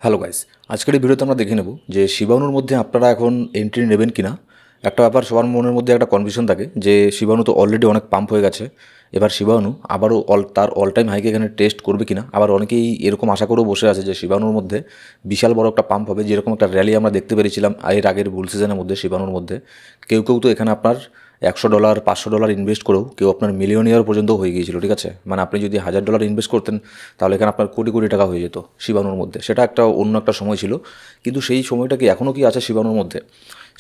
Hello guys, আজকের এই ভিডিওতে আমরা দেখে নেব যে শিবানুর মধ্যে আপনারা এখন এন্ট্রি নেবেন কিনা। একটা ব্যাপার সবার মনের মধ্যে একটা কনফিউশন থাকে যে শিবানু তো অলরেডি অনেক পাম্প হয়ে গেছে, এবার শিবানু আবারও তার অল টাইম হাইকে এখানে টেস্ট করবে কিনা। আবার অনেকেই এরকম আশা করেও বসে আছে যে শিবানুর মধ্যে বিশাল বড় একটা পাম্প হবে, যেরকম একটা র্যালি আমরা দেখতে পেরেছিলাম এর আগের বুল সিজনের মধ্যে শিবানুর মধ্যে। কেউ কেউ তো এখানে আপনার $100 $500 ইনভেস্ট করেও কেউ আপনার মিলিয়নিয়ার পর্যন্ত হয়ে গিয়েছিল, ঠিক আছে। মানে আপনি যদি $1000 ইনভেস্ট করতেন তাহলে এখানে আপনার কোটি কোটি টাকা হয়ে যেত শিবানুর মধ্যে। সেটা একটা অন্য একটা সময় ছিল, কিন্তু সেই সময়টা কি এখনও কি আছে শিবানুর মধ্যে,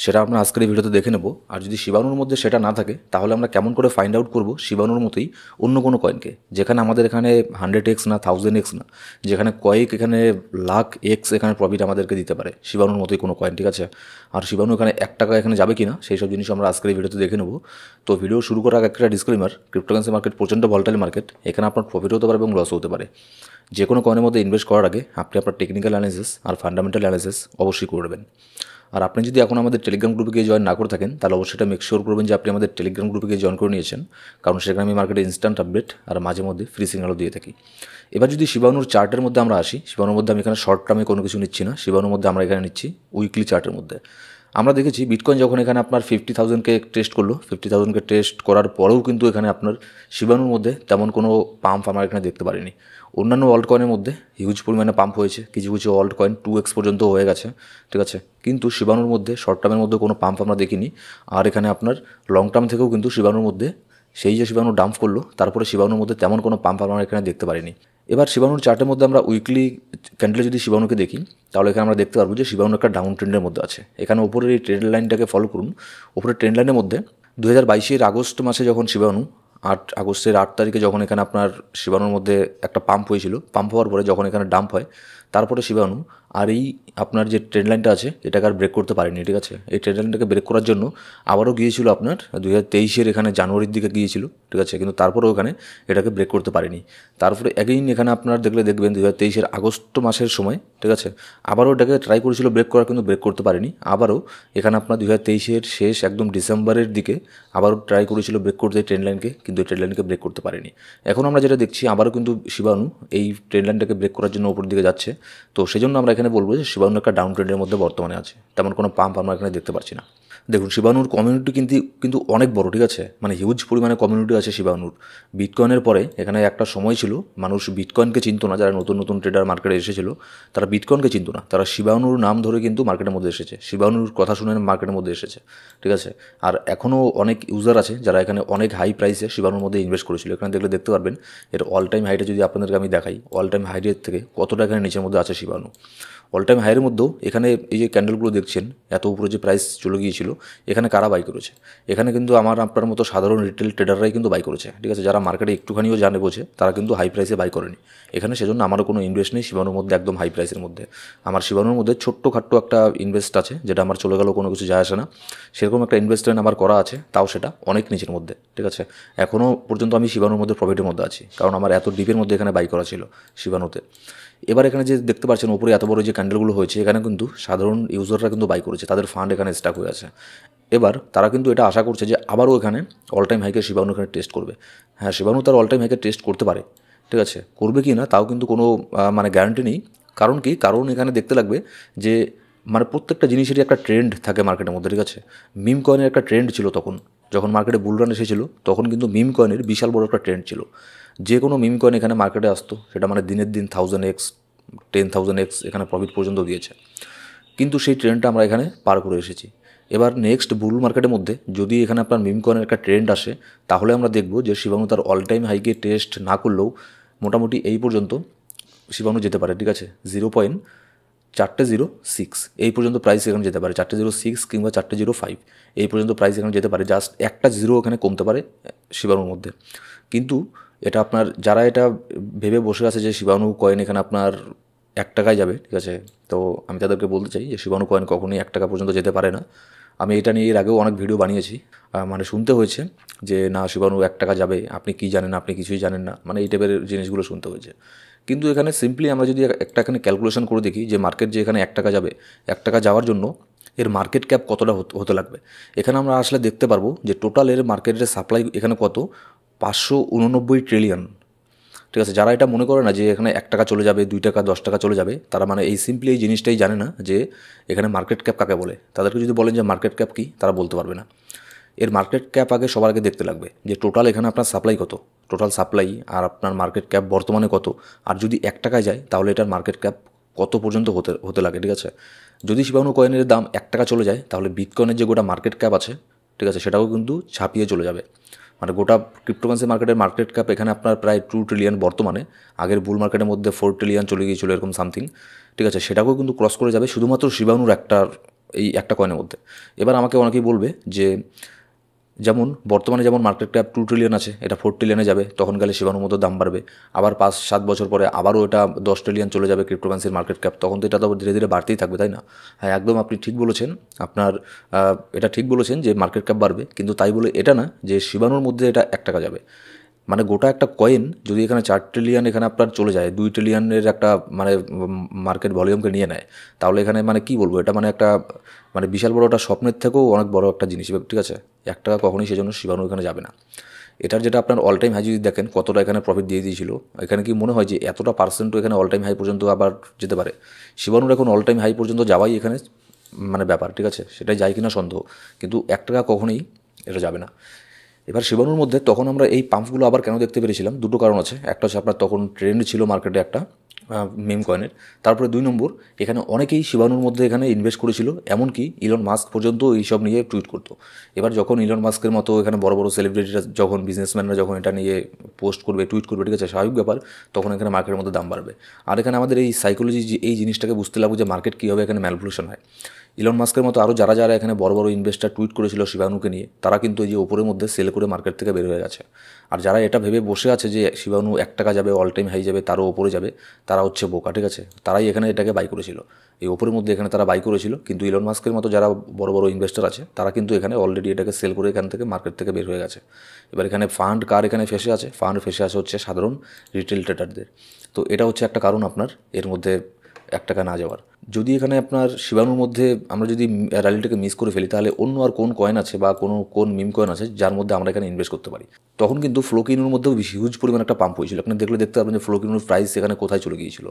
সেটা আমরা আজকের এই ভিডিওতে দেখে নেব। আর যদি শিবানুর মধ্যে সেটা না থাকে তাহলে আমরা কেমন করে ফাইন্ড আউট করব শিবানুর মতোই অন্য কোনো কয়েনকে, যেখানে আমাদের এখানে 100x না 1000x না, যেখানে কয়েক এখানে লাখ এক্স এখানে প্রফিট আমাদেরকে দিতে পারে শিবানুর মতোই কোনো কয়েন, ঠিক আছে। আর শিবানু এখানে $1 এখানে যাবে কিনা সেই সব জিনিস আমরা আজকের এই ভিডিওতে দেখে নেব। তো ভিডিও শুরু করার আগে একটা ডিসক্লেমার, ক্রিপ্টোকারেন্সি মার্কেট প্রচণ্ড ভলটাইল মার্কেট, এখানে আপনার প্রফিট হতে পারে এবং লস হতে পারে। যে কোনো কয়েনের মধ্যে ইনভেস্ট করার আগে আপনি আপনার টেকনিক্যাল অ্যানালিসিস আর ফান্ডামেন্টাল অ্যানালিসিস অবশ্যই করবেন। আর আপনি যদি এখন আমাদের টেলিগ্রাম গ্রুপে গিয়ে জয়েন না করে থাকেন তাহলে অবশ্যই এটা মেক শিওর করবেন যে আপনি আমাদের টেলিগ্রাম গ্রুপে গিয়ে জয়েন করে নিয়েছেন, কারণ সেখানে আমি মার্কেটে ইনস্ট্যান্ট আপডেট আর মাঝে মধ্যে ফ্রি সিগন্যালও দিয়ে থাকি। এবার যদি শিবানুর চার্টের মধ্যে আমরা আসি, শিবানুর মধ্যে আমি এখানে শর্ট টার্মে কোনো কিছু নিচ্ছি না, শিবানুর মধ্যে আমরা এখানে নিচ্ছি উইকলি চার্টের মধ্যে। আমরা দেখেছি বিটকয়েন যখন এখানে আপনার 50,000কে টেস্ট করলো, 50,000কে টেস্ট করার পরেও কিন্তু এখানে আপনার শিবানুর মধ্যে তেমন কোনো পাম্প আমরা এখানে দেখতে পারিনি। অন্যান্য অল্ট কয়েনের মধ্যে হিউজ পরিমাণে পাম্প হয়েছে, কিছু কিছু অল্ট কয়েন 2x পর্যন্ত হয়ে গেছে, ঠিক আছে। কিন্তু শিবানুর মধ্যে শর্ট টার্মের মধ্যে কোনো পাম্প আমরা দেখিনি। আর এখানে আপনার লং টার্ম থেকেও কিন্তু শিবানুর মধ্যে সেই যে শিবানু ডাম্প করলো তারপরে শিবানুর মধ্যে তেমন কোনো পাম্প আমরা এখানে দেখতে পারিনি। এবার শিবানুর চার্টের মধ্যে আমরা উইকলি ক্যান্ডেলে যদি শিবানুকে দেখি তাহলে এখানে আমরা দেখতে পারবো যে শিবানু একটা ডাউন ট্রেন্ডের মধ্যে আছে। এখানে ওপরের এই ট্রেন্ড লাইনটাকে ফলো করুন। ওপরের ট্রেন্ড লাইনের মধ্যে 2022 আগস্ট মাসে যখন শিবানু আগস্টের 8 তারিখে যখন এখানে আপনার শিবানুর মধ্যে একটা পাম্প হয়েছিল, পাম্প হওয়ার পরে যখন এখানে ডাম্প হয় তারপরে শিবানু আর এই আপনার যে ট্রেন্ড লাইনটা আছে এটাকে আর ব্রেক করতে পারেনি, ঠিক আছে। এই ট্রেন্ড লাইনটাকে ব্রেক করার জন্য আবারও গিয়েছিল আপনার 2023 এখানে জানুয়ারির দিকে গিয়েছিল, ঠিক আছে, কিন্তু তারপরেও এখানে এটাকে ব্রেক করতে পারেনি। তারপরে অ্যাগেইন এখানে আপনার দেখবেন 2023 আগস্ট মাসের সময়, ঠিক আছে, আবারও এটাকে ট্রাই করেছিল ব্রেক করার, কিন্তু ব্রেক করতে পারেনি। আবারও এখানে আপনার 2023 শেষ একদম ডিসেম্বরের দিকে আবারও ট্রাই করেছিল ব্রেক করতে এই ট্রেন্ড লাইনকে, কিন্তু এই ট্রেন্ড লাইনকে ব্রেক করতে পারেনি। এখন আমরা যেটা দেখছি আবারও কিন্তু শিবানু এই ট্রেন্ড লাইনটাকে ব্রেক করার জন্য উপর দিকে যাচ্ছে। তো সেজন্য আমরা এখানে বলবো যে শিবানু একটা ডাউন ট্রেন্ডের মধ্যে বর্তমানে আছে, তেমন কোনো পাম্প আমরা এখানে দেখতে পাচ্ছি না। দেখুন শিবানুর কমিউনিটি কিন্তু অনেক বড়, ঠিক আছে, মানে হিউজ পরিমাণে কমিউনিটি আছে শিবানুর। বিটকয়েনের পরে এখানে একটা সময় ছিল মানুষ বিটকয়েনকে চিনতো না, যারা নতুন নতুন ট্রেডার মার্কেটে এসেছিল তারা বিটকয়েনকে চিনতো না, তারা শিবানুর নাম ধরে কিন্তু মার্কেটের মধ্যে এসেছে, শিবানুর কথা শুনে মার্কেটের মধ্যে এসেছে, ঠিক আছে। আর এখনও অনেক ইউজার আছে যারা এখানে অনেক হাই প্রাইসে শিবানুর মধ্যে ইনভেস্ট করেছিল। এখানে দেখতে পারবেন এর অল টাইম হাইটে যদি আপনাদেরকে আমি দেখাই, অল টাইম হাইটের থেকে কতটা এখানে নিচের মধ্যে আছে শিবানু। অল টাইম হাইয়ের মধ্যেও এখানে এই যে ক্যান্ডেলগুলো দেখছেন এত উপরে যে প্রাইস চলে গিয়েছিল, এখানে কারা বাই করেছে? এখানে কিন্তু আপনার মতো সাধারণ রিটেল ট্রেডাররাই কিন্তু বাই করেছে, ঠিক আছে। যারা মার্কেটে একটুখানিও জানে বোঝে তারা কিন্তু হাই প্রাইসে বাই করেনি এখানে। সেজন্য আমারও কোনো ইনভেস্ট নেই শিবানুর মধ্যে একদম হাই প্রাইসের মধ্যে। আমার শিবানুর মধ্যে ছোট্টখাট্টো একটা ইনভেস্ট আছে, যেটা আমার চলে গেল, কোনো কিছু যায় আসে না, সেরকম একটা ইনভেস্টমেন্ট আমার করা আছে, তাও সেটা অনেক নিচের মধ্যে, ঠিক আছে। এখনও পর্যন্ত আমি শিবানুর মধ্যে প্রফিটের মধ্যে আছি, কারণ আমার এত ডিপের মধ্যে এখানে বাই করা ছিল শিবানুতে। এবার এখানে যে দেখতে পাচ্ছেন উপরে এত বড় যে ক্যান্ডেলগুলো হয়েছে, এখানে কিন্তু সাধারণ ইউজাররা কিন্তু বাই করেছে, তাদের ফান্ড এখানে স্টাক হয়ে আছে। এবার তারা কিন্তু এটা আশা করছে যে আবারও এখানে অল টাইম হাইকে শিবানু এখানে টেস্ট করবে। হ্যাঁ, শিবানু তার অল টাইম হাইকে টেস্ট করতে পারে, ঠিক আছে, করবে কি না তাও কিন্তু কোনো মানে গ্যারান্টি নেই। কারণ কি, কারণ এখানে দেখতে লাগবে যে মানে প্রত্যেকটা জিনিসেরই একটা ট্রেন্ড থাকে মার্কেটের মধ্যে, ঠিক আছে। মিম কয়েনের একটা ট্রেন্ড ছিল তখন, যখন মার্কেটে বুলরান এসেছিল তখন কিন্তু মিম কয়েনের বিশাল বড় একটা ট্রেন্ড ছিল। যে কোনো মিম কয়েন এখানে মার্কেটে আসতো, সেটা মানে দিনের দিন 1000x 10,000x এখানে প্রফিট পর্যন্ত দিয়েছে। কিন্তু সেই ট্রেন্ডটা আমরা এখানে পার করে এসেছি। এবার নেক্সট বুল মার্কেটের মধ্যে যদি এখানে আপনার মিম কয়েনের একটা ট্রেন্ড আসে তাহলে আমরা দেখব যে শিবানু তার অল টাইম হাইকে টেস্ট না করলেও মোটামুটি এই পর্যন্ত শিবানু যেতে পারে, ঠিক আছে। 0.406 এই পর্যন্ত প্রাইস এখানে যেতে পারে, 406 কিংবা 405 এই পর্যন্ত প্রাইস এখানে যেতে পারে। জাস্ট একটা জিরো এখানে কমতে পারে শিবানুর মধ্যে। কিন্তু এটা আপনার যারা এটা ভেবে বসে আছে যে শিবানু কয়েন এখানে আপনার $1 যাবে, ঠিক আছে, তো আমি তাদেরকে বলতে চাই যে শিবানু কয়েন কখনোই $1 পর্যন্ত যেতে পারে না। আমি এটা নিয়ে এর আগেও অনেক ভিডিও বানিয়েছি, মানে শুনতে হয়েছে যে না শিবানু $1 যাবে, আপনি কি জানেন, আপনি কিছুই জানেন না, মানে এই টাইপের জিনিসগুলো শুনতে হয়েছে। কিন্তু এখানে সিম্পলি আমরা যদি একটা এখানে ক্যালকুলেশন করে দেখি যে মার্কেট যে এখানে $1 যাবে, $1 যাওয়ার জন্য এর মার্কেট ক্যাপ কতটা হতে লাগবে, এখানে আমরা আসলে দেখতে পারবো যে টোটাল এর মার্কেটের সাপ্লাই এখানে কত, 589 ট্রিলিয়ন, ঠিক আছে, যারা এটা মনে করে না যে এখানে 1 টাকা চলে যাবে, 2 টাকা, 10 টাকা চলে যাবে, তারা মানে এই সিম্পলি এই জিনিসটাই জানে না যে এখানে মার্কেট ক্যাপ কাকে বলে। তাদেরকে যদি বলেন যে মার্কেট ক্যাপ কী, তারা বলতে পারবে না। এর মার্কেট ক্যাপ আগে সবার আগে দেখতে লাগবে যে টোটাল এখানে আপনার সাপ্লাই কত, টোটাল সাপ্লাই আর আপনার মার্কেট ক্যাপ বর্তমানে কত। আর যদি 1 টাকায় যায় তাহলে এটার মার্কেট ক্যাপ কত পর্যন্ত হতে লাগে, ঠিক আছে। যদি শিবানু কয়েনের দাম 1 টাকা চলে যায় তাহলে বিটকয়েনের যে গোটা মার্কেট ক্যাপ আছে, ঠিক আছে, সেটাও কিন্তু ছাপিয়ে চলে যাবে। মানে গোটা ক্রিপ্টোকারেন্সি মার্কেটের মার্কেট ক্যাপ এখানে আপনার প্রায় 2 ট্রিলিয়ন বর্তমানে, আগের বুল মার্কেটের মধ্যে 4 ট্রিলিয়ন চলে গিয়েছিল এরকম সামথিং, ঠিক আছে। সেটাকেও কিন্তু ক্রস করে যাবে শুধুমাত্র শিবানুর এই একটা কয়েনের মধ্যে। এবার আমাকে অনেকেই বলবে যে যেমন বর্তমানে যেমন মার্কেট ক্যাপ 2 ট্রিলিয়ন আছে, এটা 4 ট্রিলিয়নে যাবে, তখন গেলে শিবানুর মতো দাম বাড়বে। আবার 5-7 বছর পরে আবারও এটা 10 ট্রিলিয়ন চলে যাবে ক্রিপ্টোকারেন্সির মার্কেট ক্যাপ, তখন তো এটা তো ধীরে ধীরে বাড়তেই থাকবে, তাই না? হ্যাঁ, একদম আপনি ঠিক বলেছেন। আপনার এটা ঠিক বলেছেন যে মার্কেট ক্যাপ বাড়বে, কিন্তু তাই বলে এটা না যে শিবানুর মধ্যে এটা 1 টাকা যাবে। মানে গোটা একটা কয়েন যদি এখানে 4 ট্রিলিয়ন এখানে আপনার চলে যায়, 2 ট্রিলিয়নের একটা মানে মার্কেট ভলিউমকে নিয়ে নেয়, তাহলে এখানে মানে কী বলবো, এটা মানে একটা মানে বিশাল বড় একটা স্বপ্নের থেকেও অনেক বড় একটা জিনিস, ঠিক আছে। 1 টাকা কখনোই সেজন্য শিবানু এখানে যাবে না। এটার যেটা আপনার অল টাইম হাই যদি দেখেন কতটা এখানে প্রফিট দিয়ে দিয়েছিল, এখানে কি মনে হয় যে এতটা পার্সেন্টও এখানে অল টাইম হাই পর্যন্ত আবার যেতে পারে? শিবানুর এখন অল টাইম হাই পর্যন্ত যাওয়াই এখানে মানে ব্যাপার, ঠিক আছে, সেটাই যায় কিনা সন্দেহ, কিন্তু 1 টাকা কখনোই এটা যাবে না। এবার শিবানুর মধ্যে তখন আমরা এই পাম্পগুলো আবার কেন দেখতে পেরেছিলাম, দুটো কারণ আছে। একটা হচ্ছে আপনার তখন ট্রেন্ড ছিল মার্কেটে একটা মিম কয়েনের, তারপরে 2 নম্বর এখানে অনেকেই শিবানুর মধ্যে এখানে ইনভেস্ট করেছিল, এমনকি ইলন মাস্ক পর্যন্ত এইসব নিয়ে টুইট করতো। এবার যখন ইলন মাস্কের মতো এখানে বড় বড় সেলিব্রিটিরা যখন বিজনেসম্যানরা যখন এটা নিয়ে পোস্ট করবে, টুইট করবে, ঠিক আছে, স্বাভাবিক ব্যাপার, তখন এখানে মার্কেটের মধ্যে দাম বাড়বে। আর এখানে আমাদের এই সাইকোলজি এই জিনিসটাকে বুঝতে লাগবে যে মার্কেট কীভাবে এখানে ম্যানিপুলেশন হয়। ইলন মাস্কের মতো আরও যারা যারা এখানে বড় বড় ইনভেস্টার টুইট করেছিল শিবানুকে নিয়ে, তারা কিন্তু এই যে ওপরের মধ্যে সেল করে মার্কেট থেকে বের হয়ে গেছে। আর যারা এটা ভেবে বসে আছে যে শিবানু 1 টাকা যাবে, অল টাইম হাই যাবে, তারও ওপরে যাবে, তারা হচ্ছে বোকা, ঠিক আছে। তারাই এখানে এটাকে বাই করেছিল, এই ওপরের মধ্যে এখানে তারা বাই করেছিল, কিন্তু ইলন মাস্কের মতো যারা বড় বড় ইনভেস্টার আছে তারা কিন্তু এখানে অলরেডি এটাকে সেল করে এখান থেকে মার্কেট থেকে বের হয়ে গেছে। এবার এখানে ফান্ড কার এখানে ফেসে আছে? ফান্ড ফেসে আছে হচ্ছে সাধারণ রিটেল ট্রেডারদের। তো এটা হচ্ছে একটা কারণ আপনার এর মধ্যে 1 টাকা না যাওয়ার। যদি এখানে আপনার শিবানুর মধ্যে আমরা যদি র্যালিটাকে মিস করে ফেলি, তাহলে অন্য আর কোন কয়েন আছে বা কোন মিম কয়েন আছে যার মধ্যে আমরা এখানে ইনভেস্ট করতে পারি? তখন কিন্তু ফ্লোকিনুর মধ্যেও হিউজ পরিমাণ একটা পাম্প হয়েছিল। আপনি দেখতে পারবেন যে ফ্লোকিনুর প্রাইস এখানে কোথায় চলে গিয়েছিল।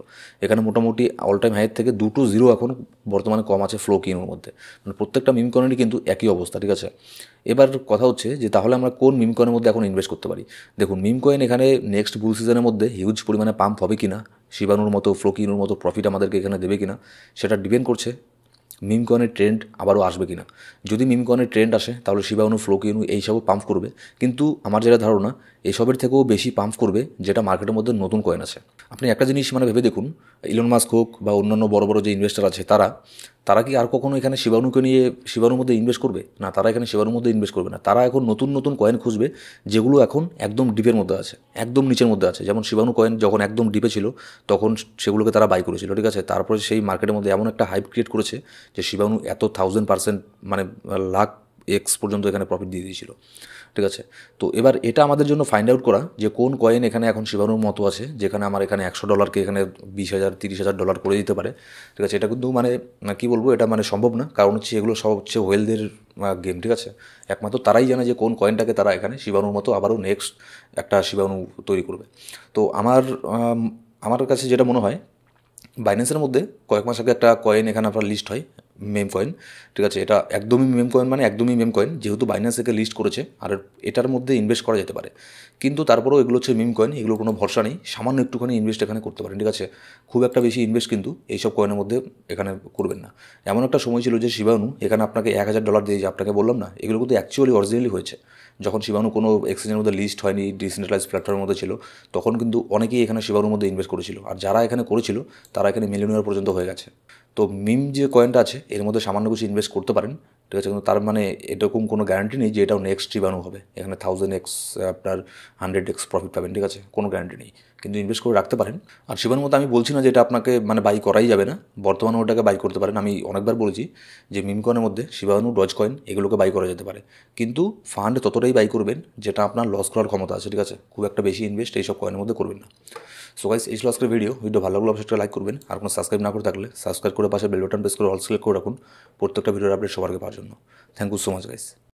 এখানে মোটামুটি অল টাইম হাইয়ের থেকে 2 0 এখন বর্তমানে কম আছে ফ্লোকিনুর মধ্যে। মানে প্রত্যেকটা মিম কয়েনেরই কিন্তু একই অবস্থা, ঠিক আছে। এবার কথা হচ্ছে যে তাহলে আমরা কোন মিম কয়েনের মধ্যে এখন ইনভেস্ট করতে পারি? দেখুন, মিম কয়েন এখানে নেক্সট বুল সিজনের মধ্যে হিউজ পরিমাণে পাম্প হবে কিনা, শিবানুর মতো ফ্লোকিনুর মতো প্রফিট আমাদেরকে এখানে দেবে কিনা, সেটা ডিপেন্ড করছে মিম কয়েনের ট্রেন্ড আবারও আসবে কিনা। যদি মিম কয়েনের ট্রেন্ড আসে তাহলে শিবানু, ফ্লোকিনু এইসবও পাম্প করবে, কিন্তু আমার যেটা ধারণা এইসবের থেকেও বেশি পাম্প করবে যেটা মার্কেটের মধ্যে নতুন কয়েন আছে। আপনি একটা জিনিস মানে ভেবে দেখুন, ইলন মাস্ক হোক বা অন্যান্য বড় বড় যে ইনভেস্টার আছে তারা কি আর কখনো এখানে শিবানুকে নিয়ে শিবানুর মধ্যে ইনভেস্ট করবে? না, তারা এখানে শিবানুর মধ্যে ইনভেস্ট করবে না। তারা এখন নতুন নতুন কয়েন খুঁজবে যেগুলো এখন একদম ডিপের মধ্যে আছে, একদম নিচের মধ্যে আছে। যেমন শিবানু কয়েন যখন একদম ডিপে ছিল তখন সেগুলোকে তারা বাই করেছিল, ঠিক আছে। তারপরে সেই মার্কেটের মধ্যে এমন একটা হাইপ ক্রিয়েট করেছে যে শিবানু এত 1000% মানে লাখ এক্স পর্যন্ত এখানে প্রফিট দিয়ে দিয়েছিল, ঠিক আছে। তো এবার এটা আমাদের জন্য ফাইন্ড আউট করা যে কোন কয়েন এখানে এখন শিবানুর মতো আছে, যেখানে আমার এখানে $100কে এখানে 20,000 30,000 ডলার করে দিতে পারে, ঠিক আছে। এটা কিন্তু মানে কী বলবো, এটা মানে সম্ভব না, কারণ হচ্ছে এগুলো সব হচ্ছে ওয়েলদের গেম, ঠিক আছে। একমাত্র তারাই জানে যে কোন কয়েনটাকে তারা এখানে শিবানুর মতো আবারও নেক্সট একটা শিবানু তৈরি করবে। তো আমার কাছে যেটা মনে হয়, বাইন্যান্সের মধ্যে কয়েক মাস আগে একটা কয়েন এখানে আপনার লিস্ট হয়, মেম কয়েন, ঠিক আছে। এটা একদমই মেম কয়েন, মানে একদমই মেম কয়েন, যেহেতু বাইন্যান্স থেকে লিস্ট করেছে আর এটার মধ্যে ইনভেস্ট করা যেতে পারে। কিন্তু তারপরেও এগুলো হচ্ছে মিম কয়েন, এগুলোর কোনো ভরসা নেই। সামান্য একটুখানি ইনভেস্ট এখানে করতে পারেন, ঠিক আছে। খুব একটা বেশি ইনভেস্ট কিন্তু এইসব কয়েনের মধ্যে এখানে করবেন না। এমন একটা সময় ছিল যে শিবানু এখানে আপনাকে $1,000 দিয়ে, যে আপনাকে বললাম না, এগুলো কিন্তু অ্যাকচুয়ালি অরিজিনালি হয়েছে। যখন শিবানু কোনো এক্সচেঞ্জের মধ্যে লিস্ট হয়নি, ডিসেন্ট্রালাইজ প্ল্যাটফর্মের মধ্যে ছিল, তখন কিন্তু অনেকেই এখানে শিবানুর মধ্যে ইনভেস্ট করেছিল। আর যারা এখানে করেছিল তারা এখানে মিলিয়নিয়ার পর্যন্ত হয়ে গেছে। তো মিম যে কয়েনটা আছে এর মধ্যে সামান্য কিছু ইনভেস্ট করতে পারেন, ঠিক আছে, কিন্তু তার মানে এরকম কোনো গ্যারান্টি নেই যে এটাও নেক্সট শিবানু হবে, এখানে 1000x আপনার 100x প্রফিট পাবেন, ঠিক আছে, কোনো গ্যারান্টি নেই, কিন্তু ইনভেস্ট করে রাখতে পারেন। আর শিবানুর মধ্যে আমি বলছি না যে এটা আপনাকে মানে বাই করাই যাবে না, বর্তমানে ওটাকে বাই করতে পারেন। আমি অনেকবার বলেছি যে মিম কয়েনের মধ্যে শিবানু, ডজ কয়েন এগুলোকে বাই করা যেতে পারে, কিন্তু ফান্ড ততটাই বাই করবেন যেটা আপনার লস করার ক্ষমতা আছে, ঠিক আছে। খুব একটা বেশি ইনভেস্ট এইসব কয়েনের মধ্যে করবেন না। সো গাইস, এই ছিল আজকের ভিডিও ভালো লাগলে অবশ্যই লাইক করবেন, আর কোনো সাবস্ক্রাইব না করে থাকলে সাবস্ক্রাইব করে পাশে বেল বাটন প্রেস করে অল সিলেক্ট করে রাখুন প্রত্যেকটা ভিডিওর আপডেট সবার আগে পাওয়ার জন্য। Thank you so much guys.